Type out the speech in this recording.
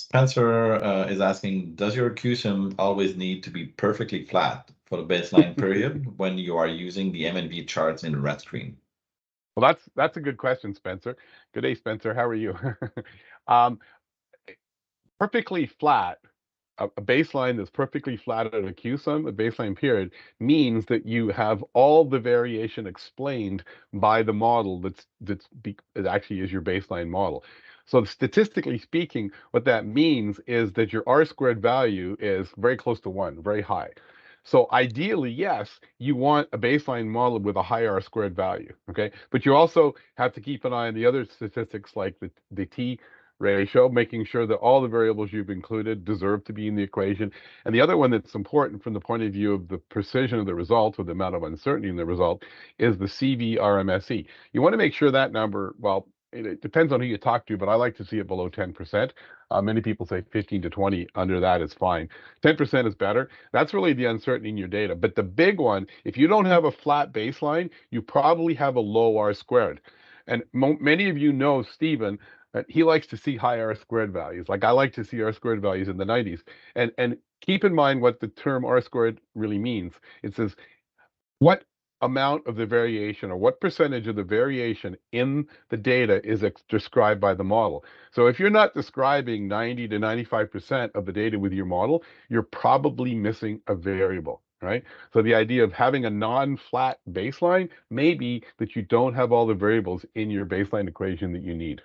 Spencer is asking, does your CUSUM always need to be perfectly flat for the baseline period when you are using the M&V charts in red screen? Well, that's a good question, Spencer. Good day, Spencer. How are you? um, Perfectly flat, a baseline that's perfectly flat at a CUSUM, a baseline period, means that you have all the variation explained by the model it actually is your baseline model. So statistically speaking, what that means is that your R squared value is very close to 1, very high. So ideally, yes, you want a baseline model with a high R squared value, okay? But you also have to keep an eye on the other statistics like the T ratio, making sure that all the variables you've included deserve to be in the equation. And the other one that's important from the point of view of the precision of the result or the amount of uncertainty in the result is the CVRMSE. You want to make sure that number, well, it depends on who you talk to, but I like to see it below 10%. Many people say 15 to 20, under that is fine. 10% is better. That's really the uncertainty in your data. But the big one, if you don't have a flat baseline, you probably have a low R squared. And many of you know Stephen, he likes to see high R squared values. Like I like to see R squared values in the 90s. And keep in mind what the term R squared really means. It says what amount of the variation or what percentage of the variation in the data is described by the model. So if you're not describing 90 to 95% of the data with your model, you're probably missing a variable, right? So the idea of having a non-flat baseline may be that you don't have all the variables in your baseline equation that you need.